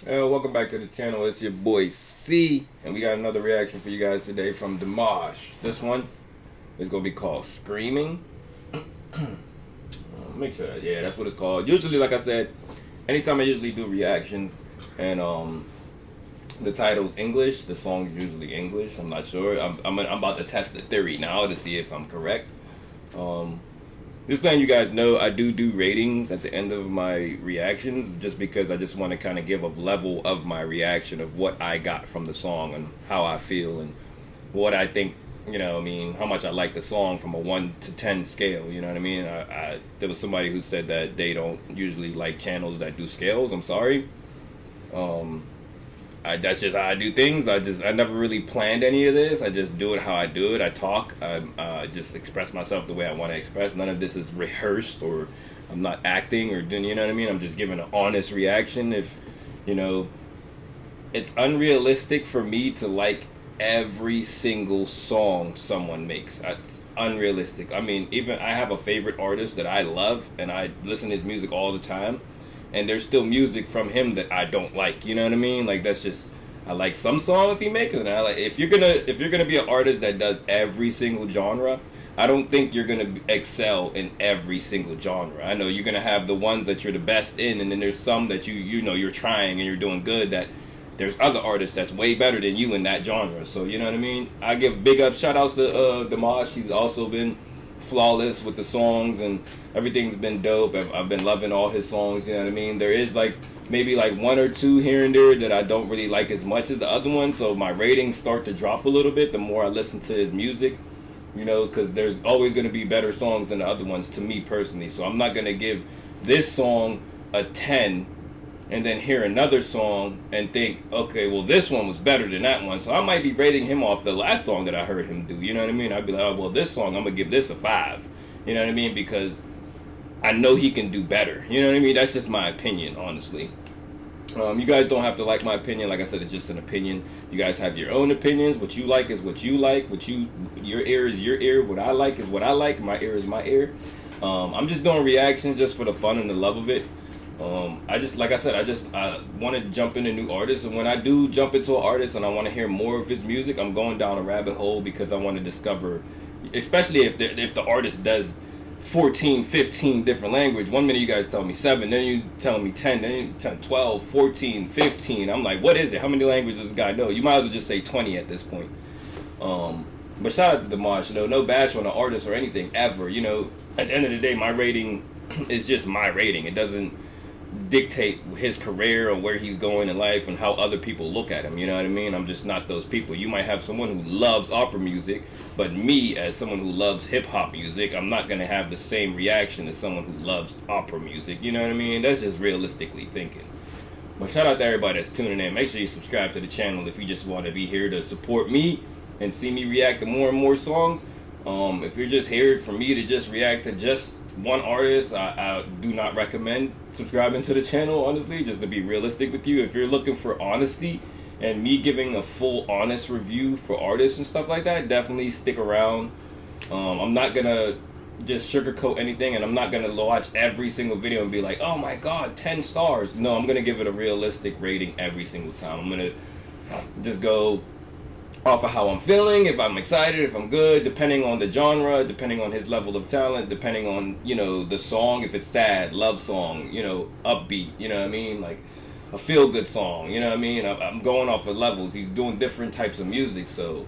Welcome back to the channel. It's your boy C, and we got another reaction for you guys today from Dimash. This one is gonna be called "Screaming." Make sure that, yeah, that's what it's called. Usually, like I said, anytime I usually do reactions, and the title's English, the song is usually English. I'm not sure. I'm about to test the theory now to see if I'm correct. Just letting you guys know, I do ratings at the end of my reactions, just because I just want to kind of give a level of my reaction of what I got from the song and how I feel and what I think, how much I like the song from a 1 to 10 scale, you know what I mean? There was somebody who said that they don't usually like channels that do scales. I'm sorry. That's just how I do things. I never really planned any of this. I just do it how I do it. I talk. I just express myself the way I want to express. None of this is rehearsed, or I'm not acting or doing, you know what I mean? I'm just giving an honest reaction. If, it's unrealistic for me to like every single song someone makes. It's unrealistic. I mean, even I have a favorite artist that I love, and I listen to his music all the time. And there's still music from him that I don't like. You know what I mean? Like, that's just, I like some songs he makes, and I like, if you're gonna be an artist that does every single genre, I don't think you're gonna excel in every single genre. I know you're gonna have the ones that you're the best in, and then there's some that you're trying and you're doing good, that there's other artists that's way better than you in that genre. So you know what I mean? I give big up shout outs to Dimash. He's also been flawless with the songs, and everything's been dope. I've been loving all his songs, you know what I mean? There is maybe one or two here and there that I don't really like as much as the other ones, so my ratings start to drop a little bit the more I listen to his music, because there's always going to be better songs than the other ones to me personally. So I'm not going to give this song a 10 and then hear another song and think, okay, well, this one was better than that one. So I might be rating him off the last song that I heard him do, you know what I mean? I'd be like, oh, well, this song, I'm going to give this a 5, you know what I mean? Because I know he can do better, you know what I mean? That's just my opinion, honestly. You guys don't have to like my opinion. Like I said, it's just an opinion. You guys have your own opinions. What you like is what you like. Your ear is your ear. What I like is what I like. My ear is my ear. I'm just doing reactions just for the fun and the love of it. Like I said, I want to jump into new artists, and when I do jump into an artist and I want to hear more of his music, I'm going down a rabbit hole because I want to discover, especially if the artist does 14, 15 different language. One minute you guys tell me 7, then you tell me 10, then you tell 12, 14, 15. I'm like, what is it? How many languages does this guy know? You might as well just say 20 at this point. But shout out to Dimash, no bash on an artist or anything ever. At the end of the day, my rating is just my rating. It doesn't dictate his career or where he's going in life and how other people look at him, you know what I mean? I'm just not those people. You might have someone who loves opera music, but me, as someone who loves hip-hop music, I'm not going to have the same reaction as someone who loves opera music, you know what I mean? That's just realistically thinking. But shout out to everybody that's tuning in. Make sure you subscribe to the channel if you just want to be here to support me and see me react to more and more songs. If you're just here for me to just react to just one artist, I do not recommend subscribing to the channel, honestly, just to be realistic with you. If you're looking for honesty and me giving a full honest review for artists and stuff like that, definitely stick around. I'm not gonna just sugarcoat anything, and I'm not gonna watch every single video and be like, oh my god, 10 stars. No, I'm gonna give it a realistic rating every single time. I'm gonna just go off of how I'm feeling, if I'm excited, if I'm good, depending on the genre, depending on his level of talent, depending on, the song, if it's sad, love song, upbeat, you know what I mean? Like a feel-good song, you know what I mean? I'm going off of levels. He's doing different types of music, so,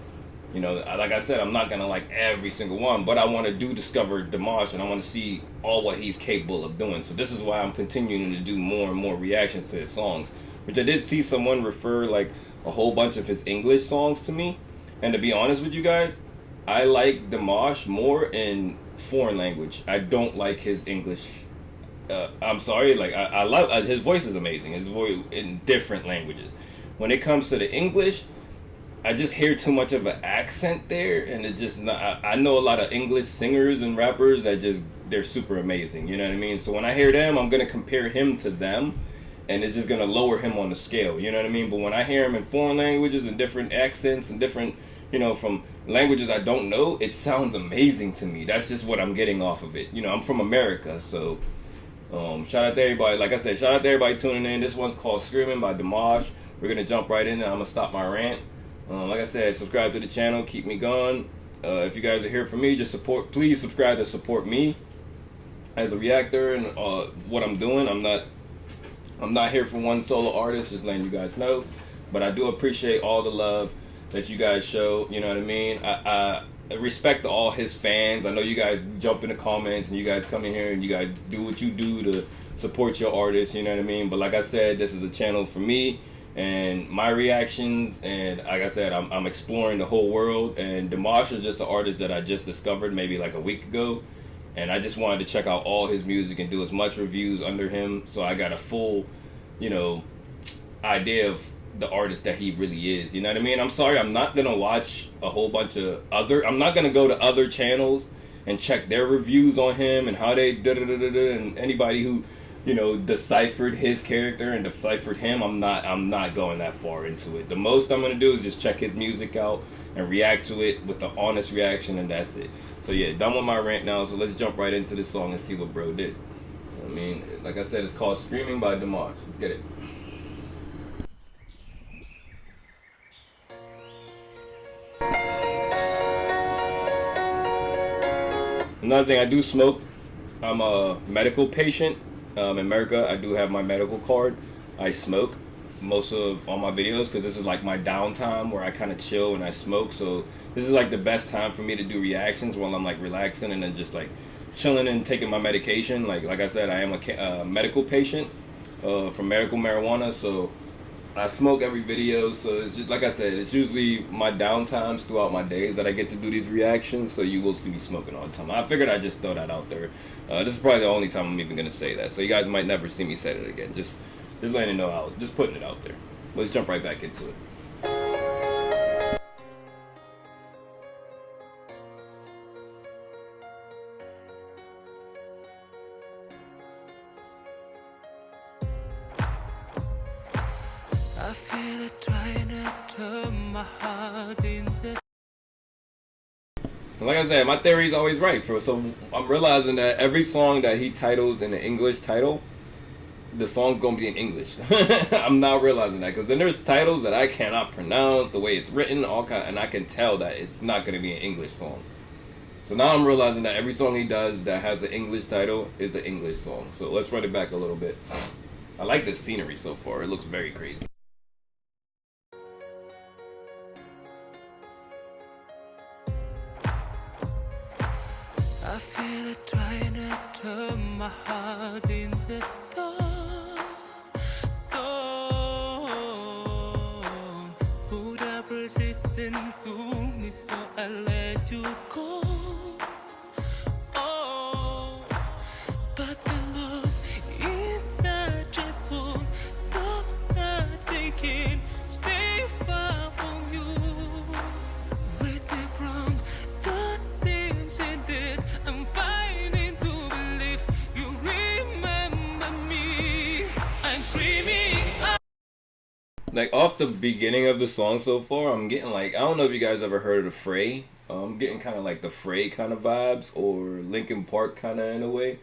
like I said, I'm not going to like every single one, but I want to discover Dimash, and I want to see all what he's capable of doing. So this is why I'm continuing to do more and more reactions to his songs, which I did see someone refer a whole bunch of his English songs to me, and to be honest with you guys, I like Dimash more in foreign language. I don't like his English. I'm sorry, I love his voice is amazing. His voice in different languages. When it comes to the English, I just hear too much of an accent there, and it's just not. I know a lot of English singers and rappers that they're super amazing. You know what I mean? So when I hear them, I'm gonna compare him to them, and it's just going to lower him on the scale, you know what I mean? But when I hear him in foreign languages and different accents and different, from languages I don't know, it sounds amazing to me. That's just what I'm getting off of it. I'm from America, so Shout out to everybody. Like I said, shout out to everybody tuning in. This one's called "Screaming" by Dimash. We're gonna jump right in, and I'm gonna stop my rant. Like I said, subscribe to the channel. Keep me going. If you guys are here for me, just support. Please subscribe to support me as a reactor and what I'm doing. I'm not here for one solo artist. Just letting you guys know. But I do appreciate all the love that you guys show. You know what I mean? I respect all his fans. I know you guys jump in the comments and you guys come in here and you guys do what you do to support your artists. You know what I mean? But like I said, this is a channel for me and my reactions. And like I said, I'm exploring the whole world. And Dimash is just an artist that I just discovered maybe like a week ago. And I just wanted to check out all his music and do as much reviews under him. So I got a full, you know, idea of the artist that he really is. You know what I mean? I'm sorry, I'm not gonna watch a whole bunch of I'm not gonna go to other channels and check their reviews on him and how they and anybody who, you know, deciphered his character and deciphered him. I'm not going that far into it. The most I'm gonna do is just check his music out and react to it with the honest reaction, and that's it. So yeah, done with my rant now, so let's jump right into this song and see what bro did. I mean, like I said, it's called "Screaming" by Dimash. Let's get it. Another thing, I do smoke. I'm a medical patient. In America, I do have my medical card. I smoke most of all my videos because this is like my downtime where I kind of chill and I smoke. So this is like the best time for me to do reactions while I'm like relaxing and then just like chilling and taking my medication. Like I said, I am a medical patient for medical marijuana. So I smoke every video, so it's just like I said, it's usually my downtimes throughout my days that I get to do these reactions, so you will see me smoking all the time. I figured I'd just throw that out there. This is probably the only time I'm even going to say that, so you guys might never see me say it again. Just letting you know out, just putting it out there. Let's jump right back into it. I feel it trying to turn my heart into. Like I said, my theory is always right. So I'm realizing that every song that he titles in the English title, the song's gonna be in English. I'm now realizing that because then there's titles that I cannot pronounce the way it's written, and I can tell that it's not gonna be an English song. So now I'm realizing that every song he does that has an English title is an English song. So let's run it back a little bit. I like the scenery so far. It looks very crazy. I feel it trying to turn my heart into stone. Put up resistance to me, so I let you go. Oh, but the love inside just won't subside. They can't stay far from you. Raise me from the sins and death. I'm fighting to believe you remember me. I'm screaming out. Like off the beginning of the song so far, I'm getting like, I don't know if you guys ever heard of the Fray. I'm getting kind of like the Fray kind of vibes, or Linkin Park kind of in a way.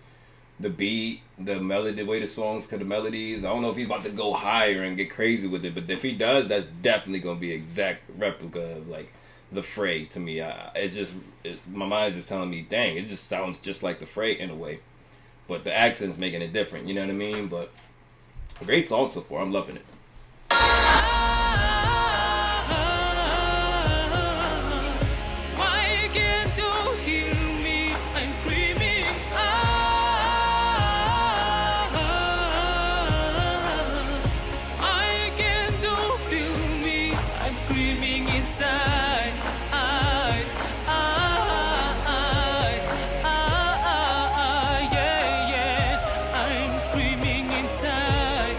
The beat, the melody, the way the songs, the melodies. I don't know if he's about to go higher and get crazy with it, but if he does, that's definitely gonna be exact replica of like the Fray to me. My mind's just telling me, dang, it just sounds just like the Fray in a way, but the accent's making it different. You know what I mean? But a great song so far. I'm loving it. Why can't you hear me? I'm screaming out. Why can't you feel me? I'm screaming inside. Yeah, yeah. I'm screaming inside.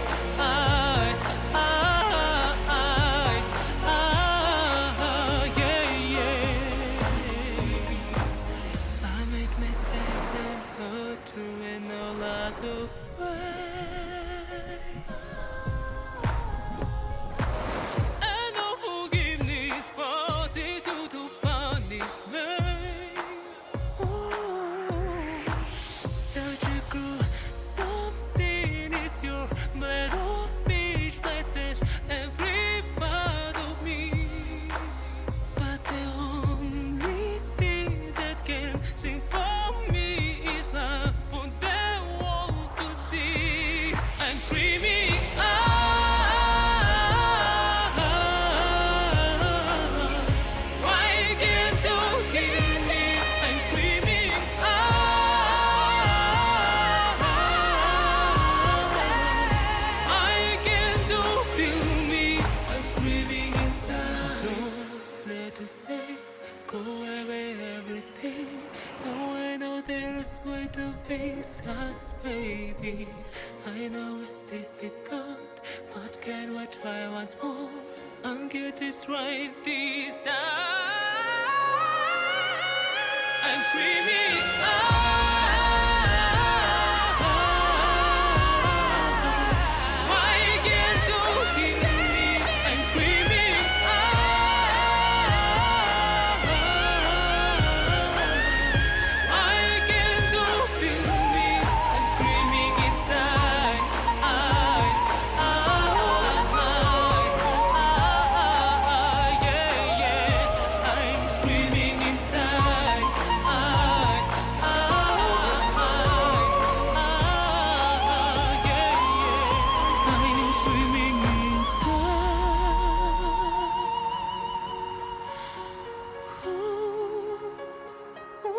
us, baby. I know it's difficult, but can we try once more and get this right this time? I'm screaming why can't you hear me? I'm screaming why can't you feel me? I'm screaming inside. Yeah, yeah. I'm screaming inside. Yeah, yeah. I'm screaming inside. Ooh,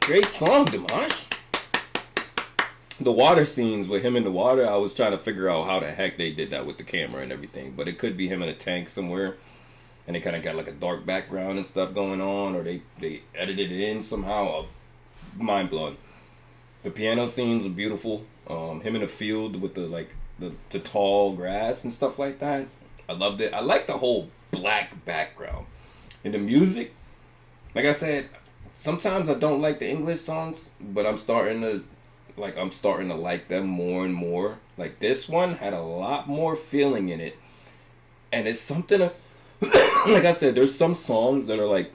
Great song, Dimash. The water scenes with him in the water, I was trying to figure out how the heck they did that with the camera and everything. But it could be him in a tank somewhere, and they kind of got like a dark background and stuff going on, or they edited it in somehow. Mind blowing. The piano scenes are beautiful. Him in the field with the tall grass and stuff like that. I loved it. I like the whole black background. And the music, like I said, sometimes I don't like the English songs, but I'm starting to like them more and more. Like this one had a lot more feeling in it, and it's something. Like I said, there's some songs that are like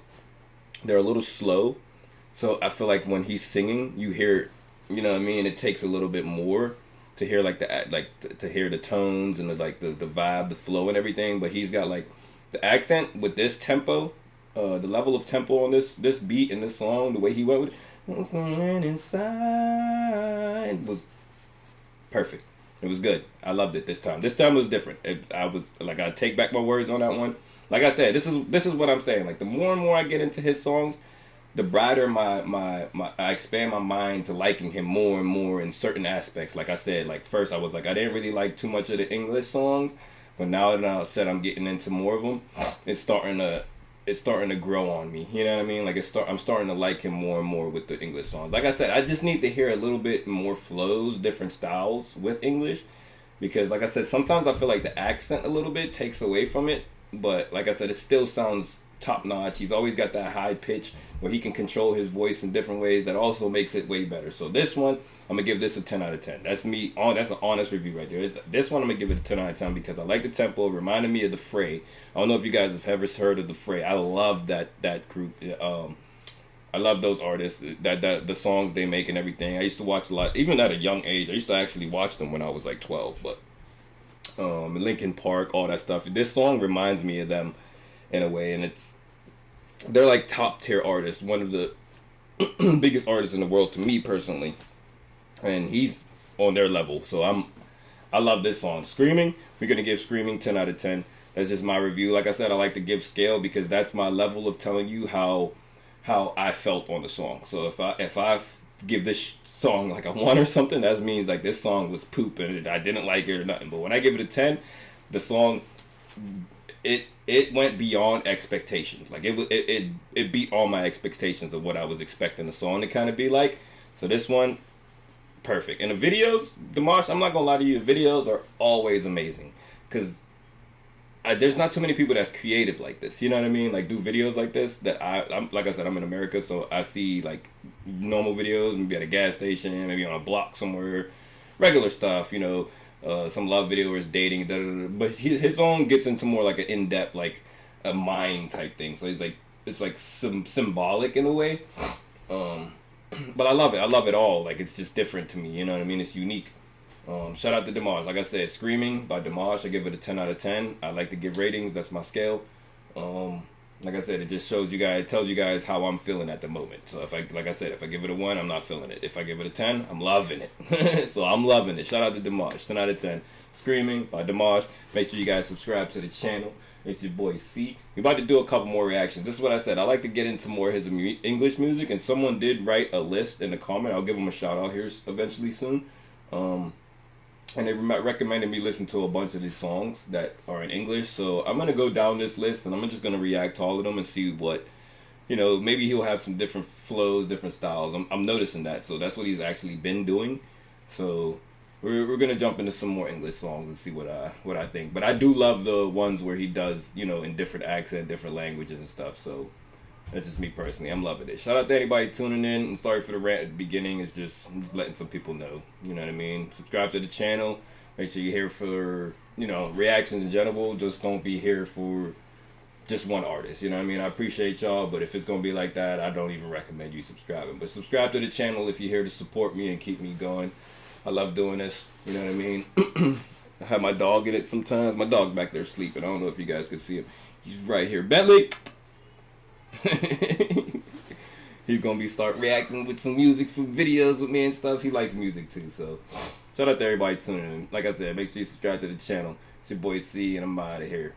they're a little slow, so I feel like when he's singing, you hear, you know what I mean. It takes a little bit more to hear to hear the tones and the vibe, the flow, and everything. But he's got like the accent with this tempo. The level of tempo on this beat in this song, the way he went with it, inside was perfect. It was good. I loved it this time. This time was different. I take back my words on that one. Like I said, this is what I'm saying. Like the more and more I get into his songs, the brighter I expand my mind to liking him more and more in certain aspects. Like I said, like first I was like I didn't really like too much of the English songs, but now that I said I'm getting into more of them, it's starting to grow on me. You know what I mean? Like I'm starting to like him more and more with the English songs. Like I said, I just need to hear a little bit more flows, different styles with English, because like I said, sometimes I feel like the accent a little bit takes away from it. But like I said, it still sounds top notch. He's always got that high pitch where he can control his voice in different ways. That also makes it way better. So this one, I'm gonna give this a 10 out of 10. That's me. That's an honest review right there. This one I'm gonna give it a 10 out of 10 because I like the tempo. It reminded me of The Fray. I don't know if you guys have ever heard of The Fray. I love that group. I love those artists. That the songs they make and everything. I used to watch a lot, even at a young age. I used to actually watch them when I was like 12. But Linkin Park, all that stuff. This song reminds me of them in a way, and they're like top tier artists. One of the biggest artists in the world to me personally, and he's on their level. So I love this song. Screaming, we're gonna give Screaming 10 out of 10. That's just my review. Like I said, I like to give scale because that's my level of telling you how I felt on the song. So if I give this song like a 1 or something, that means like this song was poop and I didn't like it or nothing. But when I give it a 10, the song it went beyond expectations. Like it beat all my expectations of what I was expecting the song to kind of be like. So this one, perfect. And the videos, Dimash, I'm not gonna lie to you, the videos are always amazing because there's not too many people that's creative like this. You know what I mean? Like do videos like this that I'm like I said, I'm in America, so I see like normal videos, maybe at a gas station, maybe on a block somewhere, regular stuff. You know. Some love video where it's dating, but his own gets into more like an in-depth, like a mind type thing. So he's like, it's like symbolic in a way. But I love it. I love it all. Like it's just different to me. You know what I mean? It's unique. Shout out to Dimash. Like I said, Screaming by Dimash. I give it a 10 out of 10. I like to give ratings. That's my scale. Like I said, it just tells you guys how I'm feeling at the moment. So if I give it a 1, I'm not feeling it. If I give it a 10, I'm loving it. So I'm loving it. Shout out to Dimash, 10 out of 10. Screaming by Dimash. Make sure you guys subscribe to the channel. It's your boy C. We're about to do a couple more reactions. This is what I said. I like to get into more of his English music, and someone did write a list in the comment. I'll give him a shout out here eventually soon. And they recommended me listen to a bunch of these songs that are in English. So I'm going to go down this list, and I'm just going to react to all of them and see what, maybe he'll have some different flows, different styles. I'm noticing that. So that's what he's actually been doing. So we're going to jump into some more English songs and see what I think. But I do love the ones where he does, in different accent, different languages and stuff. So that's just me personally. I'm loving it. Shout out to anybody tuning in. And sorry for the rant at the beginning. I'm just letting some people know. You know what I mean? Subscribe to the channel. Make sure you're here for, reactions in general. Just don't be here for just one artist. You know what I mean? I appreciate y'all, but if it's going to be like that, I don't even recommend you subscribing. But subscribe to the channel if you're here to support me and keep me going. I love doing this. You know what I mean? I have my dog in it sometimes. My dog's back there sleeping. I don't know if you guys can see him. He's right here. Bentley! He's gonna start reacting with some music for videos with me and stuff. He likes music too, so shout out to everybody tuning in. Like I said, make sure you subscribe to the channel. It's your boy C, and I'm out of here.